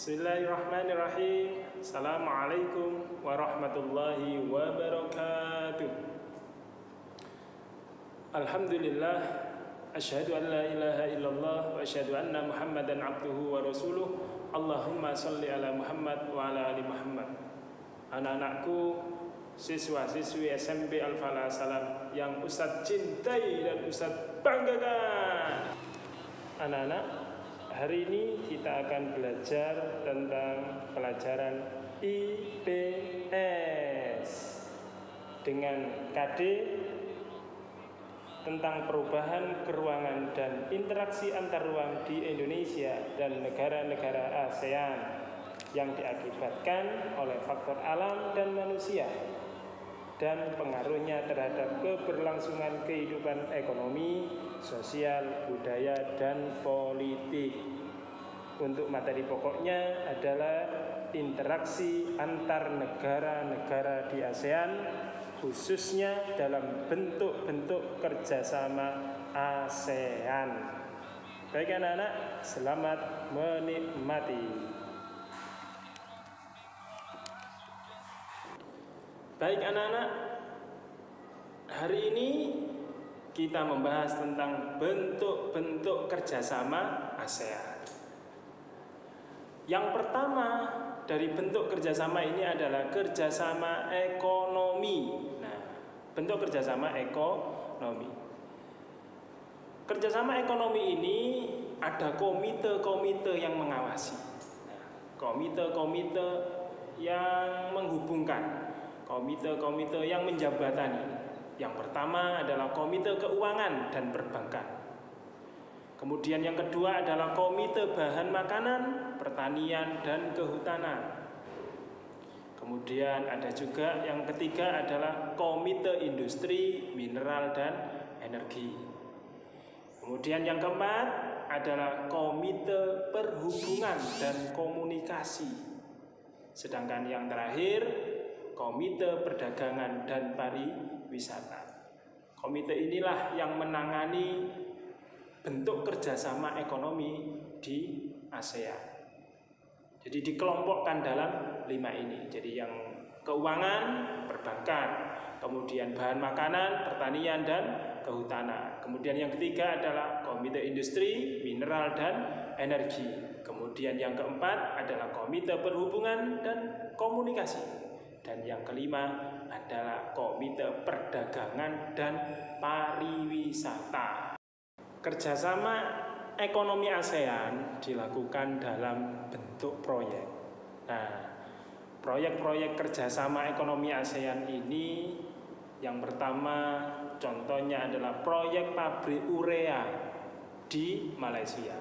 Bismillahirrahmanirrahim. Assalamualaikum warahmatullahi wabarakatuh. Alhamdulillah, asyhadu an la ilaha illallah wa asyhadu anna Muhammadan abduhu wa rasuluh. Allahumma sholli ala Muhammad wa ala ali Muhammad. Anak-anakku, siswa-siswi SMP Al-Falah Salam yang Ustadz cintai dan Ustadz banggakan. Anak-anak, hari ini kita akan belajar tentang pelajaran IPS dengan KD tentang perubahan keruangan dan interaksi antar ruang di Indonesia dan negara-negara ASEAN yang diakibatkan oleh faktor alam dan manusia dan pengaruhnya terhadap keberlangsungan kehidupan ekonomi, sosial, budaya, dan politik. Untuk materi pokoknya adalah interaksi antar negara-negara di ASEAN, khususnya dalam bentuk-bentuk kerjasama ASEAN. Baik anak-anak, selamat menikmati. Baik anak-anak, hari ini kita membahas tentang bentuk-bentuk kerjasama ASEAN. Yang pertama dari bentuk kerjasama ini adalah kerjasama ekonomi. Nah, bentuk kerjasama ekonomi. Kerjasama ekonomi ini ada komite-komite yang mengawasi. Nah, komite-komite yang menghubungkan, komite-komite yang menjabatani. Yang pertama adalah komite keuangan dan perbankan. Kemudian yang kedua adalah komite bahan makanan, pertanian, dan kehutanan. Kemudian ada juga yang ketiga adalah komite industri, mineral, dan energi. Kemudian yang keempat adalah komite perhubungan dan komunikasi. Sedangkan yang terakhir, komite perdagangan dan pariwisata. Komite inilah yang menangani bentuk kerjasama ekonomi di ASEAN. Jadi dikelompokkan dalam 5 ini. Jadi yang keuangan, perbankan, kemudian bahan makanan, pertanian, dan kehutanan. Kemudian yang ketiga adalah komite industri, mineral, dan energi. Kemudian yang keempat adalah komite perhubungan dan komunikasi. Dan yang kelima adalah komite perdagangan dan pariwisata. Kerjasama ekonomi ASEAN dilakukan dalam bentuk proyek. Nah, proyek-proyek kerjasama ekonomi ASEAN ini yang pertama contohnya adalah proyek pabrik urea di Malaysia.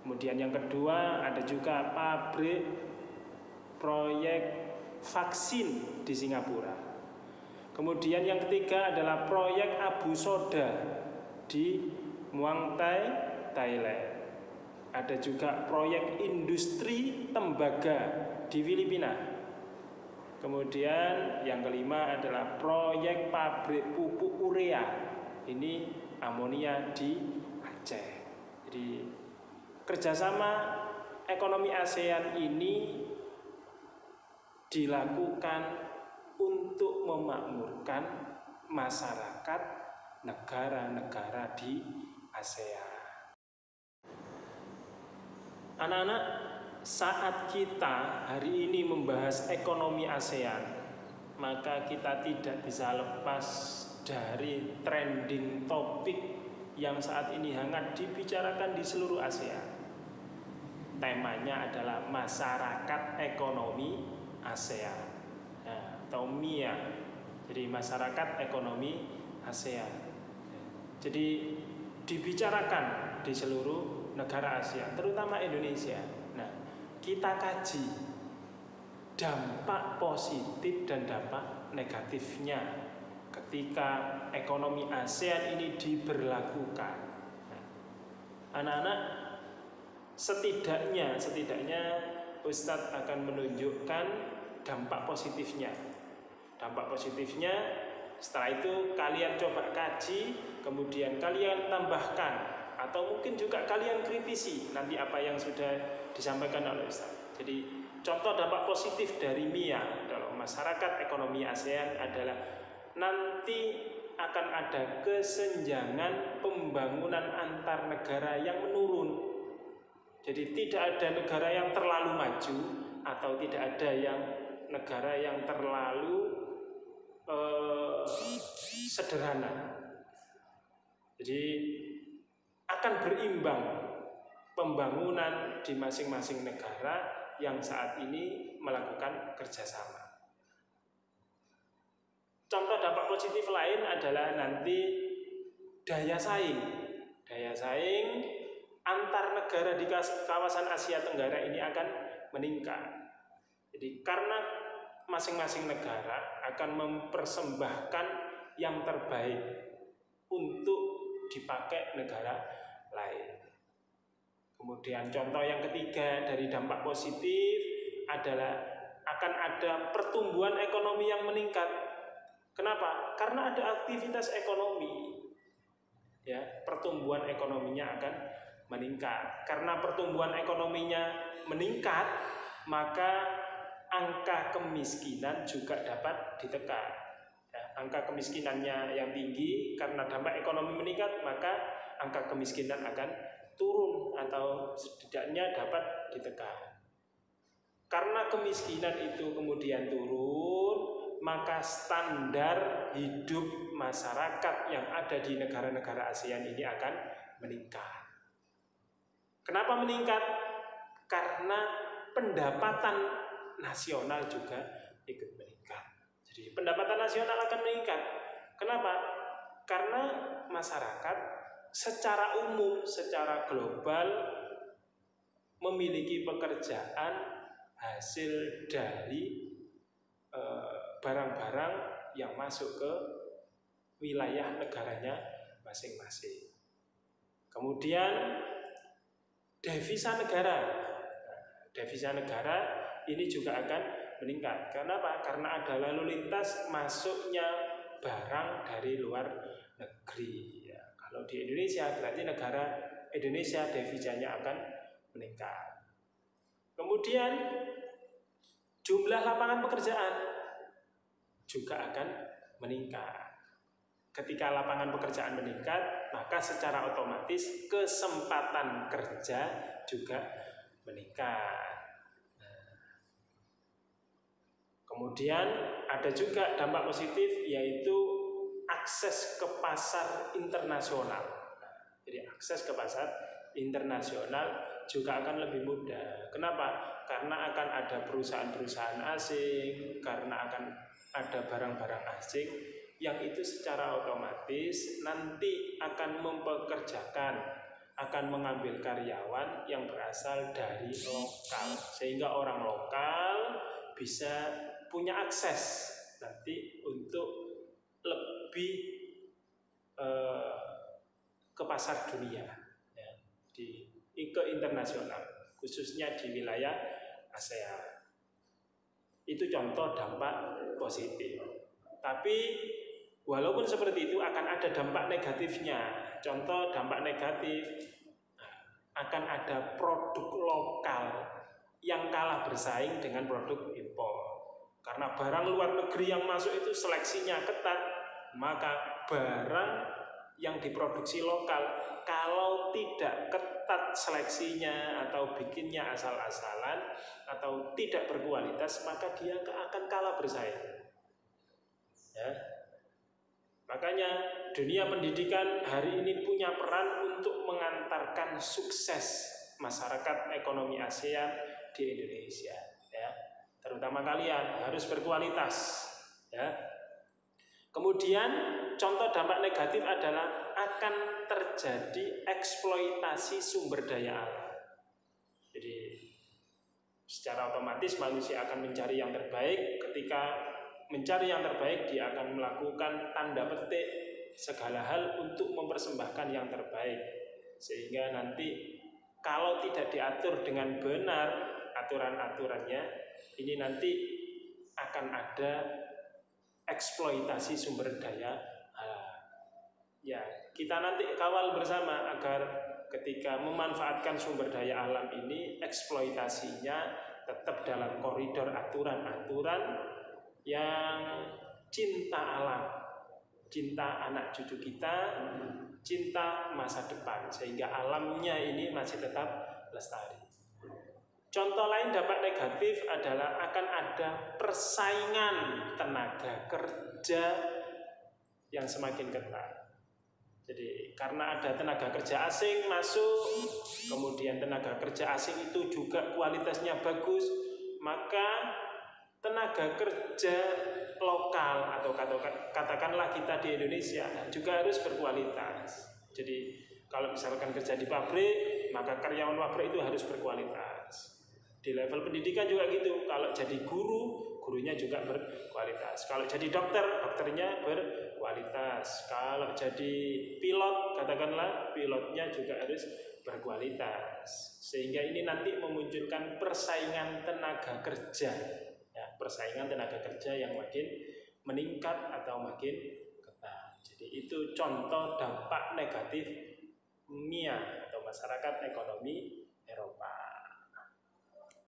Kemudian yang kedua ada juga proyek vaksin di Singapura. Kemudian yang ketiga adalah proyek abu soda di Muang Thai, Thailand. Ada juga proyek industri tembaga di Filipina. Kemudian yang kelima adalah proyek pabrik pupuk urea. Ini amonia di Aceh. Jadi kerjasama ekonomi ASEAN ini dilakukan untuk memakmurkan masyarakat negara-negara di ASEAN. Anak-anak, saat kita hari ini membahas ekonomi ASEAN, maka kita tidak bisa lepas dari trending topik yang saat ini hangat dibicarakan di seluruh ASEAN. Temanya adalah masyarakat ekonomi ASEAN, atau MIA. Jadi masyarakat ekonomi ASEAN. Jadi dibicarakan di seluruh negara ASEAN, terutama Indonesia. Nah, kita kaji dampak positif dan dampak negatifnya ketika ekonomi ASEAN ini diberlakukan. Nah, anak-anak, setidaknya Ustadz akan menunjukkan dampak positifnya. Dampak positifnya, setelah itu kalian coba kaji, kemudian kalian tambahkan atau mungkin juga kalian kritisi nanti apa yang sudah disampaikan oleh Ustaz. Jadi contoh dampak positif dari MIA dalam masyarakat ekonomi ASEAN adalah nanti akan ada kesenjangan pembangunan antar negara yang menurun. Jadi tidak ada negara yang terlalu maju atau tidak ada yang negara yang terlalu sederhana. Jadi akan berimbang pembangunan di masing-masing negara yang saat ini melakukan kerjasama. Contoh dampak positif lain adalah nanti daya saing antar negara di kawasan Asia Tenggara ini akan meningkat. Jadi karena masing-masing negara akan mempersembahkan yang terbaik untuk dipakai negara lain. Kemudian contoh yang ketiga dari dampak positif adalah akan ada pertumbuhan ekonomi yang meningkat. Kenapa? Karena ada aktivitas ekonomi. Ya, pertumbuhan ekonominya akan meningkat. Karena pertumbuhan ekonominya meningkat, maka angka kemiskinan juga dapat ditekan. Ya, angka kemiskinannya yang tinggi karena dampak ekonomi meningkat, maka angka kemiskinan akan turun atau setidaknya dapat ditekan. Karena kemiskinan itu kemudian turun, maka standar hidup masyarakat yang ada di negara-negara ASEAN ini akan meningkat. Kenapa meningkat? Karena pendapatan nasional juga ikut meningkat. Jadi pendapatan nasional akan meningkat. Kenapa? Karena masyarakat secara umum, secara global memiliki pekerjaan hasil dari barang-barang yang masuk ke wilayah negaranya masing-masing. Kemudian devisa negara ini juga akan meningkat. Kenapa? Karena ada lalu lintas masuknya barang dari luar negeri. Ya, kalau di Indonesia berarti negara Indonesia devisanya akan meningkat. Kemudian jumlah lapangan pekerjaan juga akan meningkat. Ketika lapangan pekerjaan meningkat, maka secara otomatis kesempatan kerja juga meningkat. Kemudian ada juga dampak positif, yaitu akses ke pasar internasional. Jadi akses ke pasar internasional juga akan lebih mudah. Kenapa? Karena akan ada perusahaan-perusahaan asing, karena akan ada barang-barang asing yang itu secara otomatis nanti akan mempekerjakan, akan mengambil karyawan yang berasal dari lokal, sehingga orang lokal bisa punya akses nanti untuk lebih ke pasar dunia, ya, ke internasional, khususnya di wilayah ASEAN. Itu contoh dampak positif. Tapi walaupun seperti itu akan ada dampak negatifnya. Contoh dampak negatif, akan ada produk lokal yang kalah bersaing dengan produk impor. Karena barang luar negeri yang masuk itu seleksinya ketat, maka barang yang diproduksi lokal kalau tidak ketat seleksinya atau bikinnya asal-asalan atau tidak berkualitas, maka dia akan kalah bersaing. Ya. Makanya dunia pendidikan hari ini punya peran untuk mengantarkan sukses masyarakat ekonomi ASEAN di Indonesia, ya. Terutama kalian harus berkualitas, ya. Kemudian contoh dampak negatif adalah akan terjadi eksploitasi sumber daya alam. Jadi secara otomatis manusia akan mencari yang terbaik. Ketika mencari yang terbaik, dia akan melakukan tanda petik segala hal untuk mempersembahkan yang terbaik. Sehingga nanti kalau tidak diatur dengan benar aturan-aturannya, ini nanti akan ada eksploitasi sumber daya alam. Ya, kita nanti kawal bersama agar ketika memanfaatkan sumber daya alam ini, eksploitasinya tetap dalam koridor aturan-aturan yang cinta alam, cinta anak cucu kita, cinta masa depan, sehingga alamnya ini masih tetap lestari. Contoh lain dampak negatif adalah akan ada persaingan tenaga kerja yang semakin ketat. Jadi karena ada tenaga kerja asing masuk, kemudian tenaga kerja asing itu juga kualitasnya bagus, maka tenaga kerja lokal atau katakanlah kita di Indonesia juga harus berkualitas. Jadi kalau misalkan kerja di pabrik, maka karyawan pabrik itu harus berkualitas. Di level pendidikan juga gitu. Kalau jadi guru, gurunya juga berkualitas. Kalau jadi dokter, dokternya berkualitas. Kalau jadi pilot, katakanlah pilotnya juga harus berkualitas. Sehingga ini nanti memunculkan persaingan tenaga kerja. Ya, persaingan tenaga kerja yang makin meningkat atau makin ketat. Jadi itu contoh dampak negatif MIA atau masyarakat ekonomi Eropa.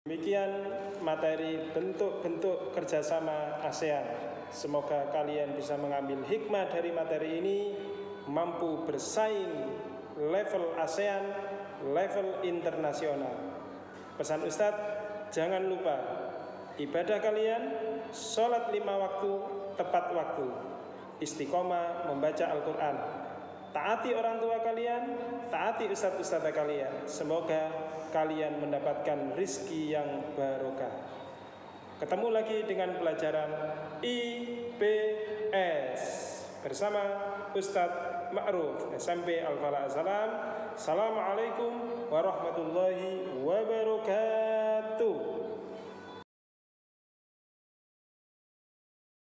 Demikian materi bentuk-bentuk kerjasama ASEAN. Semoga kalian bisa mengambil hikmah dari materi ini, mampu bersaing level ASEAN, level internasional. Pesan Ustadz, jangan lupa ibadah kalian, sholat 5 waktu, tepat waktu, istiqomah membaca Al-Quran, taati orang tua kalian, taati ustadz-ustadzah kalian. Semoga kalian mendapatkan rizki yang barokah. Ketemu lagi dengan pelajaran IPS bersama Ustadz Ma'ruf SMP Al-Falah Assalam. Assalamualaikum warahmatullahi wabarakatuh.